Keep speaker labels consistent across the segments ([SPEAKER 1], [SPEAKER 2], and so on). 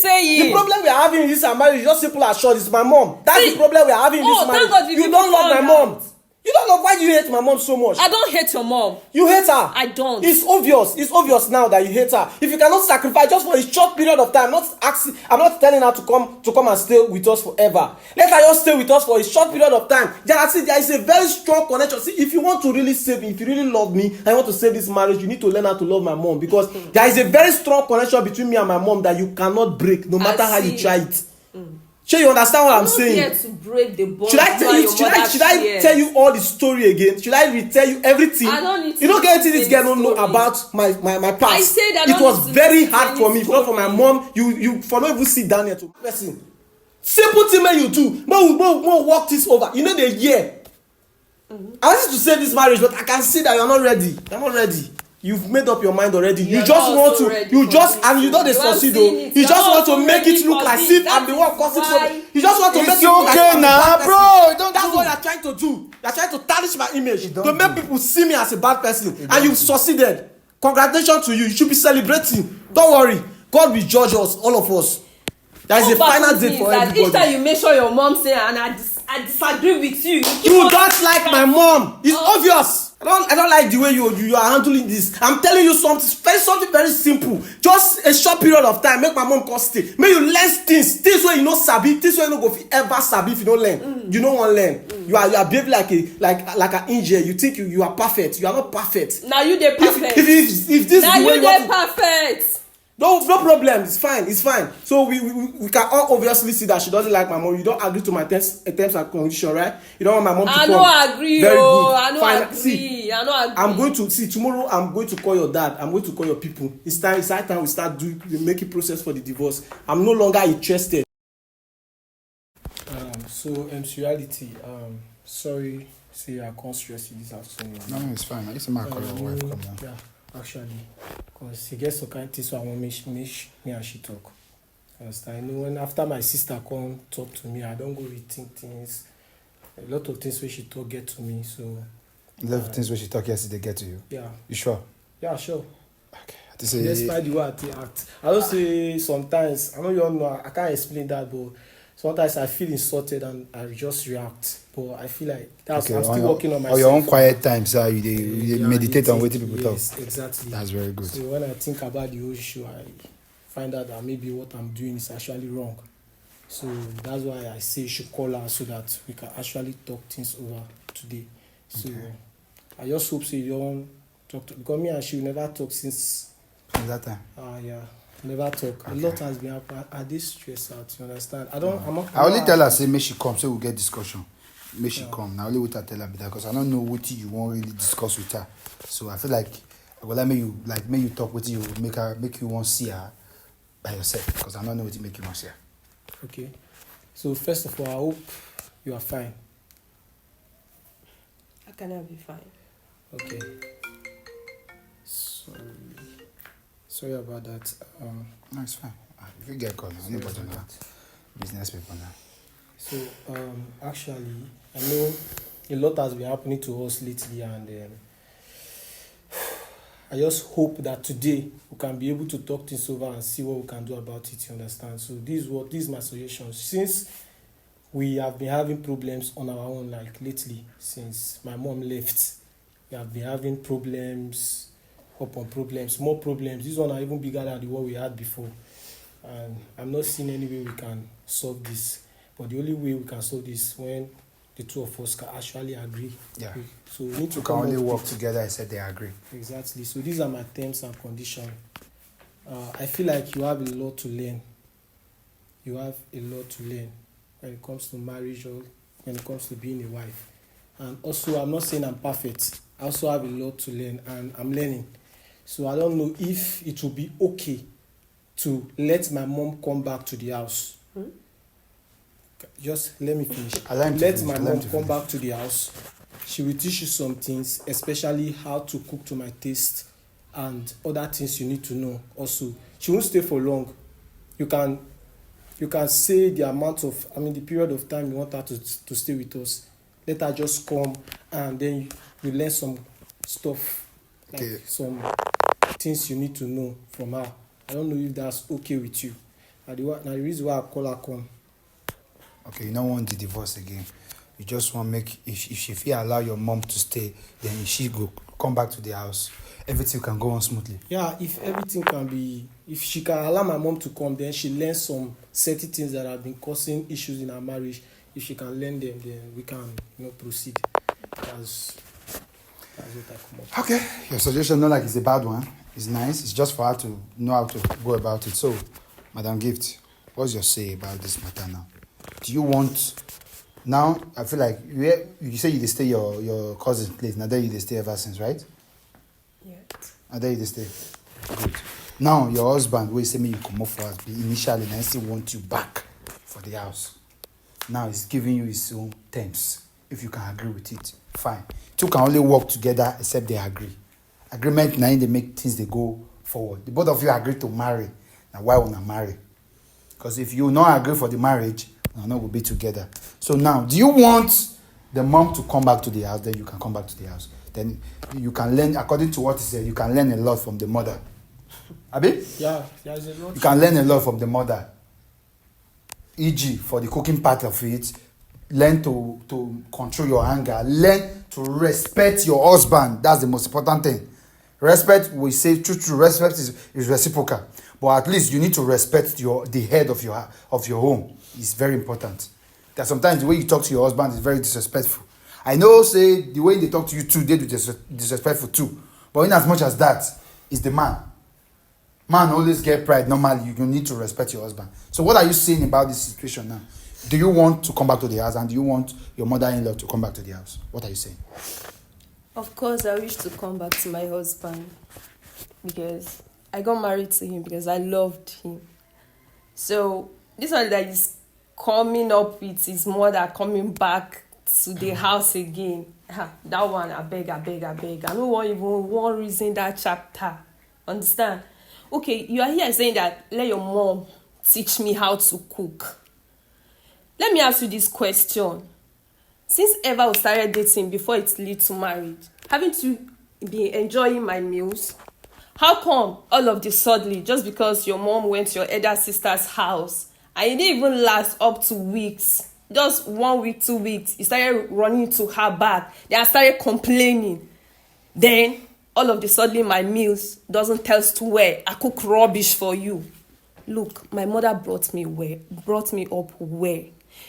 [SPEAKER 1] Say
[SPEAKER 2] it. The problem we are having in this marriage is just simple as short. It's my mom. That's the problem we are having in this marriage.
[SPEAKER 1] Thank God
[SPEAKER 2] you don't love my mom. You don't know why you hate my mom so much.
[SPEAKER 1] I don't hate your mom.
[SPEAKER 2] You hate her.
[SPEAKER 1] I don't.
[SPEAKER 2] It's obvious. It's obvious now that you hate her. If you cannot sacrifice just for a short period of time, I'm not telling her to come and stay with us forever. Let her just stay with us for a short period of time. There is a very strong connection. See, if you want to really save me, if you really love me, I want to save this marriage, you need to learn how to love my mom, because there is a very strong connection between me and my mom that you cannot break, no matter how you try it. Sure, you understand what I'm saying?
[SPEAKER 1] I'm not here to break the bond.
[SPEAKER 2] Should I tell you all the story again? Should I retell you everything?
[SPEAKER 1] I don't need to.
[SPEAKER 2] You don't get anything this girl don't know about my past.
[SPEAKER 1] I said that
[SPEAKER 2] it was very hard for me. Not for my mom. You for not even sit down here to person. Simple thing man you do. More walk this over. You know the year. I wanted to save this marriage, but I can see that you're not ready. You're not ready. You've made up your mind already. You just want to. And you know they succeed though. You just want to make it look as if I'm the one causing trouble. You just want to make it look like I'm the bad person. That's what you're trying to do. You're trying to tarnish my image to make people see me as a bad person, and you've succeeded. Congratulations to you. You should be celebrating. Don't worry. God will judge us, all of us. There is a final day for everybody.
[SPEAKER 1] Each time you make sure your mom say, and I disagree with you.
[SPEAKER 2] You don't like my mom. It's obvious. I don't like the way you are handling this. I'm telling you something very simple. Just a short period of time. Make my mom come stay. Make you learn things where you know sabi. Things where you no go ever sabi if you don't learn. You don't want to learn. You are behaving like an angel. You think you are perfect. You are not perfect.
[SPEAKER 1] Now you dey perfect.
[SPEAKER 2] If this
[SPEAKER 1] now
[SPEAKER 2] is the way
[SPEAKER 1] you dey perfect.
[SPEAKER 2] No problem. It's fine. So we can all obviously see that she doesn't like my mom. You don't agree to my terms and condition, right? You don't want my mom to come.
[SPEAKER 1] I don't agree.
[SPEAKER 2] Very good.
[SPEAKER 1] I don't agree.
[SPEAKER 2] See,
[SPEAKER 1] I don't agree.
[SPEAKER 2] I'm going to see tomorrow. I'm going to call your dad. I'm going to call your people. It's time we start doing the making process for the divorce. I'm no longer interested. Reality. Sorry, say I can't stress you this afternoon.
[SPEAKER 3] No, it's fine. I just might call your wife. Come on.
[SPEAKER 2] Yeah. Actually, because he gets some kind of things, so I want me and she talk. Understand? I know when after my sister come talk to me, I don't go rethink things. A lot of things where she talk get to me, so.
[SPEAKER 3] A lot of things where she talk yesterday get to you.
[SPEAKER 2] Yeah.
[SPEAKER 3] You sure?
[SPEAKER 2] Yeah, sure.
[SPEAKER 3] Okay.
[SPEAKER 2] Despite the way I act, I don't say sometimes. I know you all know. I can't explain that, but sometimes I feel insulted and I just react. But I feel like I'm still working on myself.
[SPEAKER 3] Or your own quiet time, so you meditate on what people talk.
[SPEAKER 2] Yes, exactly.
[SPEAKER 3] That's very good.
[SPEAKER 2] So when I think about the whole issue, I find out that maybe what I'm doing is actually wrong. So that's why I say you should call her so that we can actually talk things over today. So I just hope so you don't talk to, because me and she never talk since
[SPEAKER 3] that time.
[SPEAKER 2] Yeah. Never talk. Okay. A lot has been happening. I did stress out. You understand? I
[SPEAKER 3] only tell her say make she come, so we'll get discussion. Make she come. Now only what I tell her because I don't know what you want really discuss with her. So I feel like make you talk with you, make you want to see her by yourself because I don't know what to make you want to see her.
[SPEAKER 2] Okay. So first of all, I hope you are fine.
[SPEAKER 1] How can I be fine?
[SPEAKER 2] Okay. Sorry about that.
[SPEAKER 3] No, it's fine. If you get called, anybody know. Business people now.
[SPEAKER 2] So, actually, I know a lot has been happening to us lately, and I just hope that today we can be able to talk things over and see what we can do about it. You understand? So, this is my suggestion. Since we have been having problems on our own, like lately, since my mom left, we have been having problems. Upon problems, more problems. These ones are even bigger than the one we had before. And I'm not seeing any way we can solve this. But the only way we can solve this when the two of us can actually agree.
[SPEAKER 3] Yeah.
[SPEAKER 2] So we need to
[SPEAKER 3] can only work together. I said they agree.
[SPEAKER 2] Exactly. So these are my terms and conditions. I feel like you have a lot to learn. You have a lot to learn when it comes to marriage or when it comes to being a wife. And also, I'm not saying I'm perfect. I also have a lot to learn, and I'm learning. So I don't know if it will be okay to let my mom come back to the house. Just let me finish. Let my mom come back to the house. She will teach you some things, especially how to cook to my taste and other things you need to know. Also, she won't stay for long. You can say the the period of time you want her to stay with us. Let her just come, and then you learn some stuff, like some things you need to know from her. I don't know if that's okay with you. Now the reason why I call her come.
[SPEAKER 3] Okay, you don't want the divorce again. You just want make if she feel allow your mom to stay, then if she go come back to the house, everything can go on smoothly.
[SPEAKER 2] Yeah, if she can allow my mom to come, then she learns some certain things that have been causing issues in her marriage. If she can learn them, then we can, proceed. That's what I come up.
[SPEAKER 3] Okay, your suggestion not like it's a bad one. It's nice. It's just for her to know how to go about it. So, Madam Gift, what's your say about this matter now? Do you want now? I feel like you say you stay your cousin's place. Now there you stay ever since, right?
[SPEAKER 1] Yeah.
[SPEAKER 3] Now there you stay. Good. Now your husband will say me you come up for us initially and still want you back for the house. Now he's giving you his own terms. If you can agree with it, fine. Two can only work together except they agree. Agreement now they make things they go forward. The both of you agree to marry. Now why won't I marry? Because if you not agree for the marriage, you're not going to be together. So now, do you want the mom to come back to the house? Then you can come back to the house. Then you can learn, according to what he said, you can learn a lot from the mother. Abi?
[SPEAKER 2] Yeah, there's a lot.
[SPEAKER 3] You can learn a lot from the mother. E.g., for the cooking part of it, learn to control your anger. Learn to respect your husband. That's the most important thing. Respect, we say true. Respect is reciprocal. But at least you need to respect the head of your home. It's very important. That sometimes the way you talk to your husband is very disrespectful. I know, say, the way they talk to you too, they do disrespectful too. But in as much as that, it's the man. Man always get pride. Normally, you need to respect your husband. So what are you saying about this situation now? Do you want to come back to the house and do you want your mother-in-law to come back to the house? What are you saying?
[SPEAKER 1] Of course, I wish to come back to my husband because I got married to him because I loved him. So this one that is coming up with his mother coming back to the house again. That one, I beg. I don't want even one reason that chapter. Understand? Okay, you are here saying that let your mom teach me how to cook. Let me ask you this question. Since ever we started dating before it leads to marriage, haven't you been enjoying my meals? How come all of the suddenly, just because your mom went to your elder sister's house and it didn't even last up to weeks, just 1 week, 2 weeks, you started running to her back, then I started complaining. Then all of the suddenly my meals doesn't taste well. I cook rubbish for you. Look, my mother brought me up well.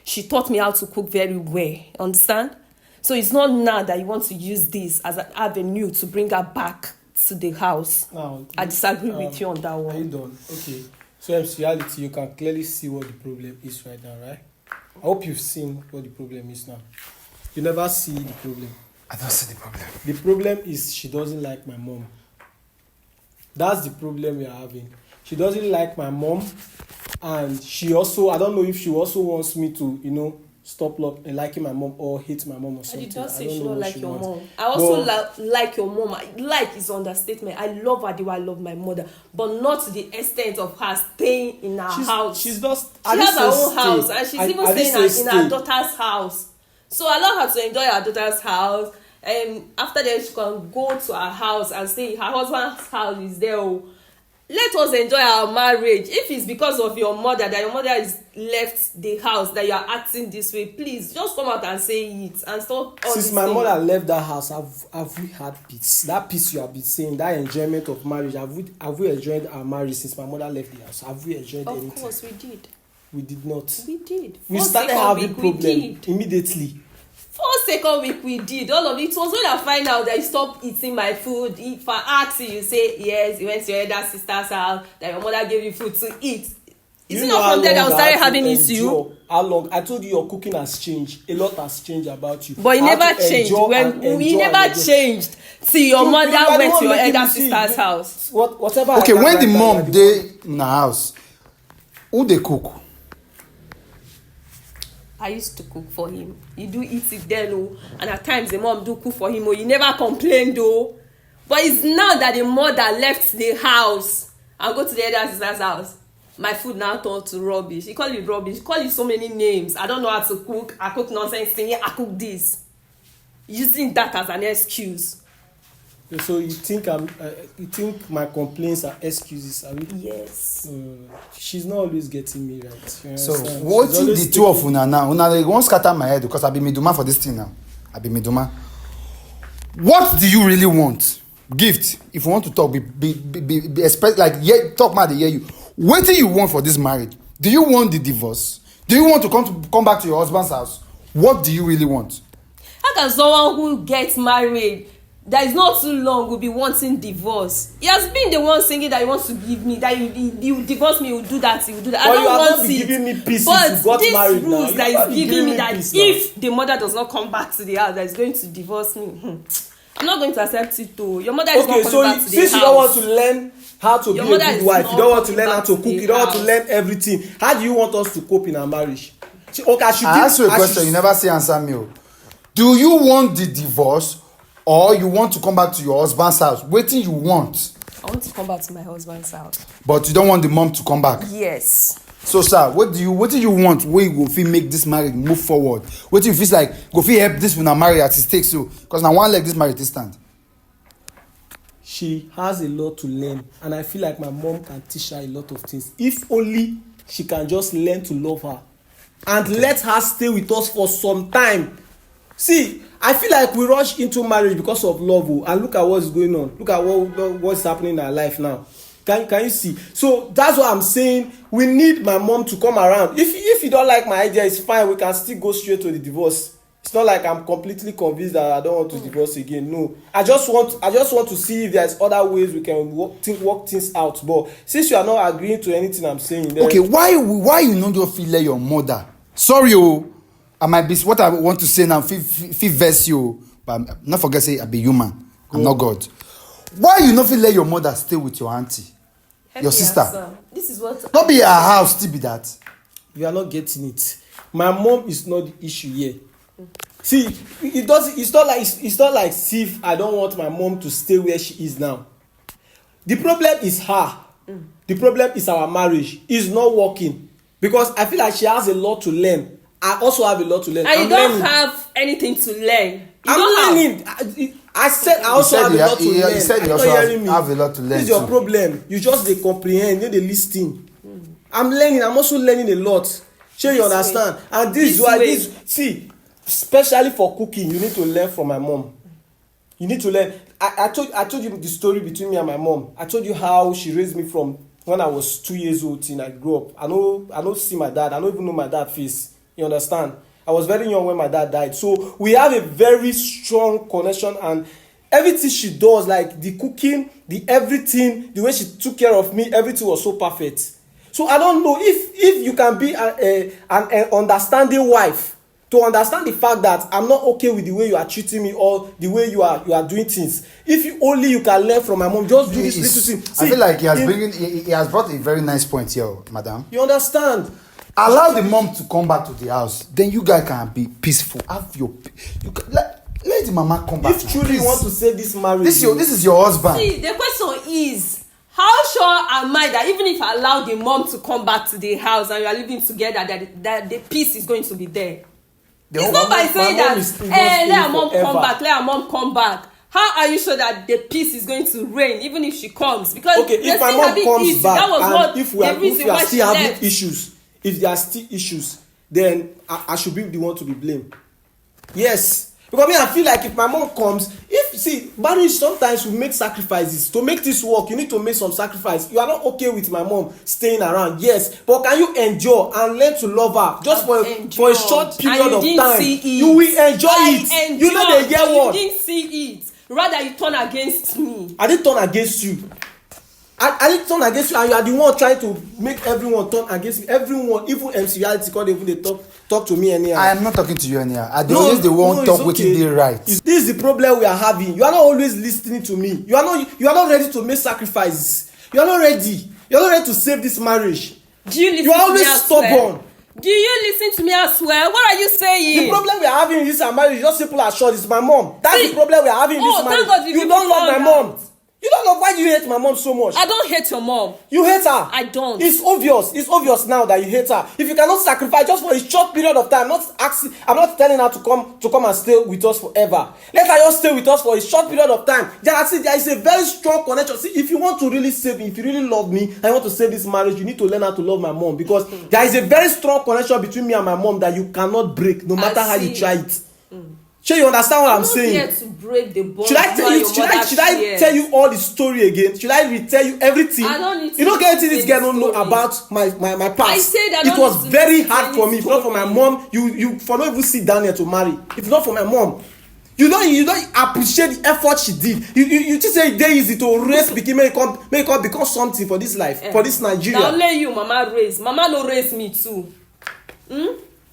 [SPEAKER 1] She taught me how to cook very well. Understand? So it's not now that you want to use this as an avenue to bring her back to the house.
[SPEAKER 2] Now,
[SPEAKER 1] I disagree with you on that one.
[SPEAKER 2] Are you done? Okay. So in reality, you can clearly see what the problem is right now, right? I hope you've seen what the problem is now. You never see the problem.
[SPEAKER 3] I don't see the problem.
[SPEAKER 2] The problem is she doesn't like my mom. That's the problem we are having. She doesn't like my mom, and she also, I don't know if she also wants me to, stop liking my mom or hate my mom or something.
[SPEAKER 1] I did not say
[SPEAKER 2] don't
[SPEAKER 1] she
[SPEAKER 2] know
[SPEAKER 1] don't
[SPEAKER 2] what
[SPEAKER 1] like
[SPEAKER 2] she
[SPEAKER 1] your
[SPEAKER 2] wants.
[SPEAKER 1] mom. I also like your mom. Like is understatement. I love her the way I love my mother, but not to the extent of her staying in her house.
[SPEAKER 2] She's just.
[SPEAKER 1] She has her own house, and she's even staying in her daughter's house. So allow her to enjoy her daughter's house, and after that she can go to her house and stay. Her husband's house is there. Let us enjoy our marriage. If it's because of your mother that your mother is left the house that you are acting this way, please just come out and say it and stop all
[SPEAKER 2] Since my mother left that house, have we had peace? That peace you have been saying, that enjoyment of marriage, have we enjoyed our marriage since my mother left the house? Have we enjoyed anything?
[SPEAKER 1] Of course we did.
[SPEAKER 2] We did not.
[SPEAKER 1] We did.
[SPEAKER 2] We started having problem immediately.
[SPEAKER 1] For second week we did all of it. It was when I find out that you stopped eating my food. If I ask you, you say yes, you went to your elder sister's house, that your mother gave you food to eat. Is it not from there that I started having issue?
[SPEAKER 2] How long? I told you your cooking has changed. A lot has changed about you.
[SPEAKER 1] But it never changed. We never changed. See, your mother went to your elder sister's house.
[SPEAKER 2] Whatever.
[SPEAKER 3] Okay, when the mom dey in the house, who dey cook?
[SPEAKER 1] I used to cook for him. He do eat it then, and at times the mom do cook for him. He never complained though. But it's now that the mother left the house and go to the elder sister's house. My food now turned to rubbish. He call it rubbish. He call it so many names. I don't know how to cook. I cook nonsense thing. I cook this. Using that as an excuse.
[SPEAKER 2] So you think you think my complaints are excuses, are we?
[SPEAKER 1] Yes.
[SPEAKER 2] She's not always getting me right.
[SPEAKER 3] So what the two of una now? Una they won't scatter my head because I be miduma for this thing now. I be miduma. What do you really want? Gift. If you want to talk, be expect like talk man, they hear you. What do you want for this marriage? Do you want the divorce? Do you want to come back to your husband's house? What do you really want?
[SPEAKER 1] How can someone who gets married that is not too long will be wanting divorce? He has been the one saying that he wants to give me, that you divorce me, you do that, you do that.
[SPEAKER 2] But
[SPEAKER 1] I don't want it.
[SPEAKER 2] Giving me peace
[SPEAKER 1] but
[SPEAKER 2] if you got
[SPEAKER 1] this
[SPEAKER 2] married
[SPEAKER 1] rules
[SPEAKER 2] now.
[SPEAKER 1] that is giving me that
[SPEAKER 2] peace
[SPEAKER 1] if the mother does not come back to the house, that is going to divorce me. I'm not going to accept it too. Your mother is not coming back to the house.
[SPEAKER 2] Since you don't want to learn how to
[SPEAKER 1] Your
[SPEAKER 2] be a
[SPEAKER 1] mother
[SPEAKER 2] good
[SPEAKER 1] is
[SPEAKER 2] wife,
[SPEAKER 1] not
[SPEAKER 2] you don't want to
[SPEAKER 1] coming
[SPEAKER 2] learn how
[SPEAKER 1] back
[SPEAKER 2] to
[SPEAKER 1] to
[SPEAKER 2] cook,
[SPEAKER 1] the
[SPEAKER 2] you don't want to
[SPEAKER 1] house.
[SPEAKER 2] learn everything. How do you want us to cope in our marriage? Okay,
[SPEAKER 3] I ask you a question, you never say answer me. Do you want the divorce or you want to come back to your husband's house? Wetin you want?
[SPEAKER 1] I want to come back to my husband's house.
[SPEAKER 3] But you don't want the mom to come back.
[SPEAKER 1] Yes.
[SPEAKER 3] So sir, what do you want wey you go fit make this marriage move forward? Wetin you feel like go fit help this una marriage as it takes so? Because na one leg this marriage dey stand.
[SPEAKER 2] She has a lot to learn, and I feel like my mom can teach her a lot of things. If only she can just learn to love her and let her stay with us for some time. See, I feel like we rush into marriage because of love, and look at what's going on. Look at what's happening in our life now. Can you see? So that's what I'm saying. We need my mom to come around. If you don't like my idea, it's fine. We can still go straight to the divorce. It's not like I'm completely convinced that I don't want to divorce again. No, I just want to see if there's other ways we can work things out. But since you are not agreeing to anything I'm saying, then
[SPEAKER 3] Okay, why you no just feel like your mother? Sorry, I might be what I want to say now. Feel verse you, but I'm not forget say I be human. I'm not God. Why you not feel like your mother stay with your auntie, your sister?
[SPEAKER 1] Answer. This is what.
[SPEAKER 3] Not be her house, still be that.
[SPEAKER 2] you are not getting it. My mom is not the issue here. See, it's not like if I don't want my mom to stay where she is now. The problem is her. The problem is our marriage. It's not working because I feel like she has a lot to learn. I also have a lot to learn.
[SPEAKER 1] And you don't
[SPEAKER 2] learning.
[SPEAKER 1] have anything to learn.
[SPEAKER 2] I'm learning. I said I also have a lot to learn.
[SPEAKER 3] You said you also have a lot to learn.
[SPEAKER 2] This is your
[SPEAKER 3] too.
[SPEAKER 2] problem. You just dey comprehend, you dey lis ten. I'm learning. I'm also learning a lot. Shey you understand? And this is why see, especially for cooking, you need to learn from my mom. You need to learn. I told you the story between me and my mom. I told you how she raised me from when I was 2 years old till I grew up. I don't see my dad. I don't even know my dad face. You understand? I was very young when my dad died. So we have a very strong connection, and everything she does, like the cooking, the everything, the way she took care of me, everything was so perfect. So I don't know if you can be an understanding wife to understand the fact that I'm not okay with the way you are treating me or the way you are doing things. If you can learn from my mom, just do this little thing. See,
[SPEAKER 3] I feel like he has brought a very nice point here, madam.
[SPEAKER 2] You understand?
[SPEAKER 3] Allow the mom to come back to the house. Then you guys can be peaceful. Have your let the mama come back.
[SPEAKER 2] If truly you want to save this marriage,
[SPEAKER 3] this is your husband.
[SPEAKER 1] See, the question is, how sure am I that even if I allow the mom to come back to the house and you are living together, that the peace is going to be there? It's not by saying that, let her mom come back, let her mom come back. How are you sure that the peace is going to reign even if she comes? Because
[SPEAKER 2] okay, if my mom comes back,
[SPEAKER 1] that was
[SPEAKER 2] and if we are still having
[SPEAKER 1] left.
[SPEAKER 2] issues, if there are still issues, then I should be the one to be blamed. Yes. Because I feel like if my mom comes, marriage sometimes we make sacrifices. To make this work, you need to make some sacrifice. You are not okay with my mom staying around, yes. But can you endure and learn to love her just for a short period of time? You will enjoy it. You know the year one.
[SPEAKER 1] You didn't see it. Rather, you turn against me.
[SPEAKER 2] I didn't turn against you. I didn't turn against you, and you are the one trying to make everyone turn against me. Everyone, even MC Reality, because they talk to me anyhow.
[SPEAKER 3] I am not talking to you anyhow. I don't always the one talk with you dey right.
[SPEAKER 2] This is the problem we are having. You are not always listening to me. You are not ready to make sacrifices. You are not ready. You are not ready to save this marriage.
[SPEAKER 1] Do you listen
[SPEAKER 2] you are
[SPEAKER 1] to
[SPEAKER 2] always
[SPEAKER 1] me as
[SPEAKER 2] stubborn.
[SPEAKER 1] well? Do you listen to me as well? What are you saying?
[SPEAKER 2] The problem we are having in this marriage is just simple as short. It's my mom. That's the problem we are having in this marriage.
[SPEAKER 1] Thank God
[SPEAKER 2] you don't love my mom. You don't know why you hate my mom so much.
[SPEAKER 1] I don't hate your mom.
[SPEAKER 2] You hate her.
[SPEAKER 1] I don't.
[SPEAKER 2] It's obvious. It's obvious now that you hate her. If you cannot sacrifice just for a short period of time, I'm not telling her to come and stay with us forever. Let her just stay with us for a short period of time. There is a very strong connection. See, if you want to really save me, if you really love me, and you want to save this marriage, you need to learn how to love my mom, because there is a very strong connection between me and my mom that you cannot break, no matter how you try it. Sure, you understand what I'm saying?
[SPEAKER 1] I'm not here to break the bond.
[SPEAKER 2] Should I tell you all the story again? Should I retell you everything?
[SPEAKER 1] I don't need to.
[SPEAKER 2] You don't get anything this girl don't know about my past.
[SPEAKER 1] I said I
[SPEAKER 2] it
[SPEAKER 1] don't
[SPEAKER 2] was
[SPEAKER 1] need to
[SPEAKER 2] very
[SPEAKER 1] listen
[SPEAKER 2] hard
[SPEAKER 1] to
[SPEAKER 2] for
[SPEAKER 1] any
[SPEAKER 2] me. If not for my
[SPEAKER 1] story.
[SPEAKER 2] mom, you for not even sit down here to marry. If not for my mom, you don't appreciate the effort she did. You just say it's very easy to raise pikin make it become something for this life, for this Nigeria.
[SPEAKER 1] Na only you mama raise. Mama no raise me too.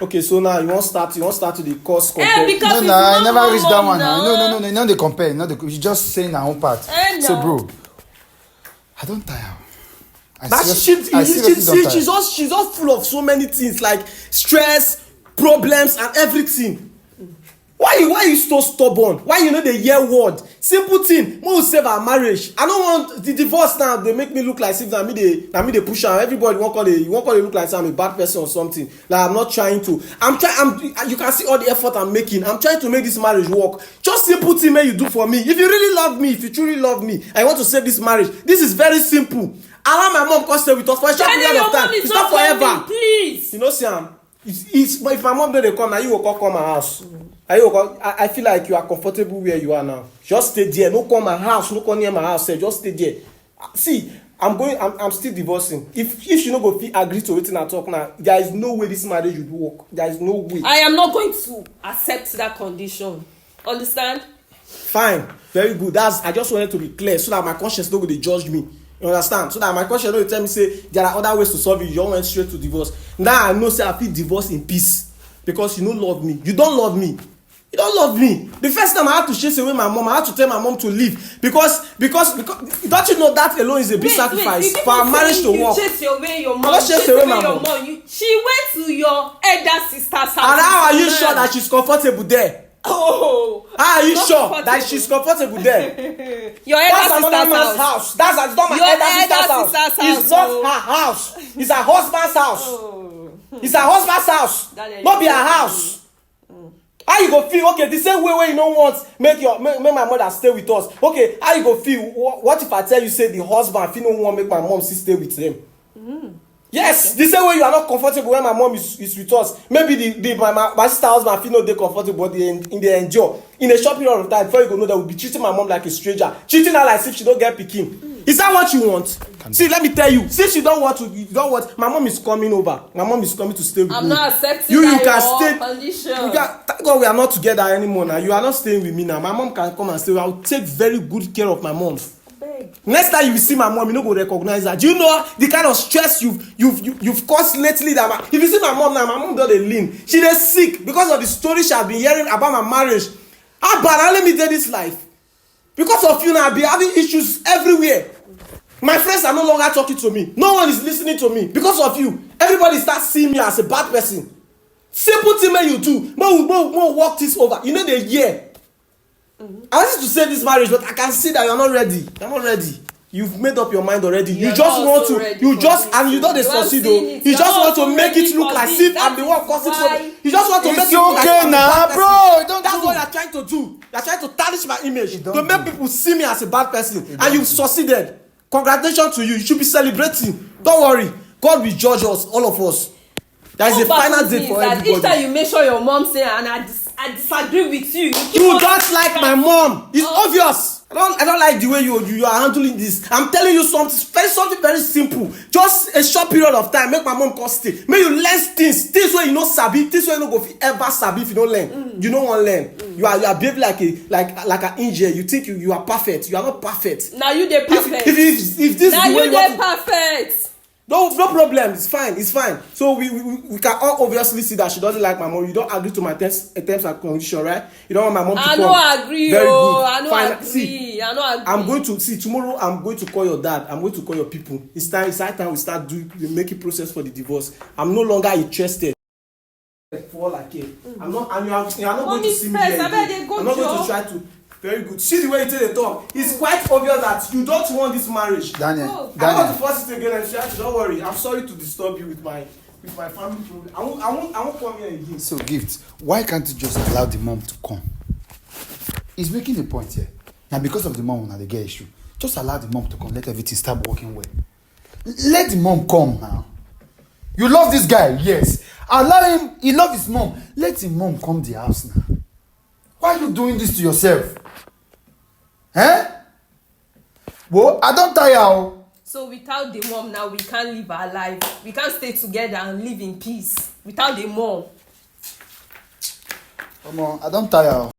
[SPEAKER 2] Okay, so now you want start to the course compare.
[SPEAKER 1] Because
[SPEAKER 3] No, I
[SPEAKER 1] it's
[SPEAKER 3] never reached that one.
[SPEAKER 1] now.
[SPEAKER 3] No. Not the compare. She's just saying her own part. So, bro, I don't tire.
[SPEAKER 2] She's all full of so many things like stress, problems, and everything. Why you so stubborn? Why you know the hear word? Simple thing. We will save our marriage. I don't want the divorce now. They make me look like if me they push her. Everybody want call it look like I'm a bad person or something. Like I'm not trying to. You can see all the effort I'm making. I'm trying to make this marriage work. Just simple thing you do for me. If you really love me, if you truly love me, and you want to save this marriage, this is very simple. Allow my mom to stay with us for a short period of time. It's not forever.
[SPEAKER 1] Please.
[SPEAKER 2] You know, Sam. If my mom don't come now, you will come my house. I feel like you are comfortable where you are now. Just stay there. No come my house. No come near my house. Just stay there. See, I'm still divorcing. If she no go agree to it and talk now, there is no way this marriage would work. There is no way.
[SPEAKER 1] I am not going to accept that condition. Understand?
[SPEAKER 2] Fine. Very good. I just wanted to be clear so that my conscience don't go to judge me. You understand? So that my conscience don't tell me say there are other ways to solve it. You don't went straight to divorce. Now I know say I feel divorce in peace because you don't love me. You don't love me. You don't love me. The first time I had to chase away my mom, I had to tell my mom to leave because don't you know that alone is a big sacrifice for our marriage to work.
[SPEAKER 1] You chase away your mom.
[SPEAKER 2] I don't chase away my mom.
[SPEAKER 1] She went to your elder sister's house.
[SPEAKER 2] And how are you sure that she's comfortable there?
[SPEAKER 1] Oh,
[SPEAKER 2] how are you sure that she's comfortable there?
[SPEAKER 1] Your elder sister's
[SPEAKER 2] house. That's not my elder sister's house. It's not her house. It's her husband's house.
[SPEAKER 1] Oh.
[SPEAKER 2] It's her husband's house. Not be her house. How you go feel? Okay, the same way you don't want make my mother stay with us. Okay, how you go feel? What if I tell you say the husband feel no want make my mom stay with him? Yes, okay. The same way you are not comfortable when my mom is with us. Maybe my sister husband feel no dey comfortable, but they endure. In a short period of time, before you go know that we'll be treating my mom like a stranger, treating her like if she don't get pikin. Is that what you want? See, let me tell you. Since you don't want, my mom is coming over. My mom is coming to stay with me.
[SPEAKER 1] I'm not accepting
[SPEAKER 2] you can stay.
[SPEAKER 1] Condition.
[SPEAKER 2] Thank God we are not together anymore now. You are not staying with me now. My mom can come and stay. I will take very good care of my mom. Next time you will see my mom, you no go recognize her. Do you know the kind of stress you've caused lately? If you see my mom now, my mom don dey lean. She dey sick because of the story she has been hearing about my marriage. How bad? Let me tell this life. Because of you now, I be having issues everywhere. My friends are no longer talking to me. No one is listening to me because of you. Everybody starts seeing me as a bad person. Simple thing you do. More walk this over. You know the year. I wanted to save this marriage, but I can see that you're not ready. You're not ready. You've made up your mind already. You just want to. You just and you don't succeed though. You just want to make it look like if I'm the one causing trouble. You just want to make it look like I'm
[SPEAKER 3] now, bro.
[SPEAKER 2] That's what you're trying to do. You're trying to tarnish my image to make people see me as a bad person, and you've succeeded. Congratulations to you. You should be celebrating. Don't worry. God will judge us, all of us. There is a final date for everybody.
[SPEAKER 1] Each time you make sure your mom say, and I disagree with you.
[SPEAKER 2] You don't like my mom. It's obvious. I don't like the way you are handling this. I'm telling you something very simple. Just a short period of time. Make my mom come stay. Make you learn things where you know sabi. Things where you no go ever sabi if you don't learn. You don't want to learn. You are behaving like an angel. You think you are perfect. You are not perfect.
[SPEAKER 1] Now you dey perfect.
[SPEAKER 2] If this
[SPEAKER 1] now
[SPEAKER 2] is the way
[SPEAKER 1] you dey perfect.
[SPEAKER 2] No problem. It's fine. So we can all obviously see that she doesn't like my mom. You don't agree to my terms and conditions, right? You don't want my mom to come.
[SPEAKER 1] I don't agree.
[SPEAKER 2] Very good.
[SPEAKER 1] I don't agree.
[SPEAKER 2] See,
[SPEAKER 1] I don't agree.
[SPEAKER 2] I'm going to see tomorrow. I'm going to call your dad. I'm going to call your people. It's high time we start making process for the divorce. I'm no longer interested. For like it. I'm not. And you are not going to see me again. I'm not going to try to Very good. See the way you take the talk. It's quite obvious that you don't want this marriage.
[SPEAKER 3] Daniel,
[SPEAKER 1] Oh.
[SPEAKER 2] I don't want
[SPEAKER 3] Daniel,
[SPEAKER 2] to force it again and say, don't worry. I'm sorry to disturb you with my family problem. I won't come here again.
[SPEAKER 3] so Gift, why can't you just allow the mom to come? He's making a point here. And because of the mom, now they get issue. Just allow the mom to come. Let everything start working well. Let the mom come now. You love this guy, yes. Allow him. He loves his mom. Let his mom come to the house now. Why are you doing this to yourself? Eh? Well, I don't tire. Oh.
[SPEAKER 1] So without the mom now, we can't live our life. We can't stay together and live in peace without the mom.
[SPEAKER 3] Come on, I don't tire. Oh.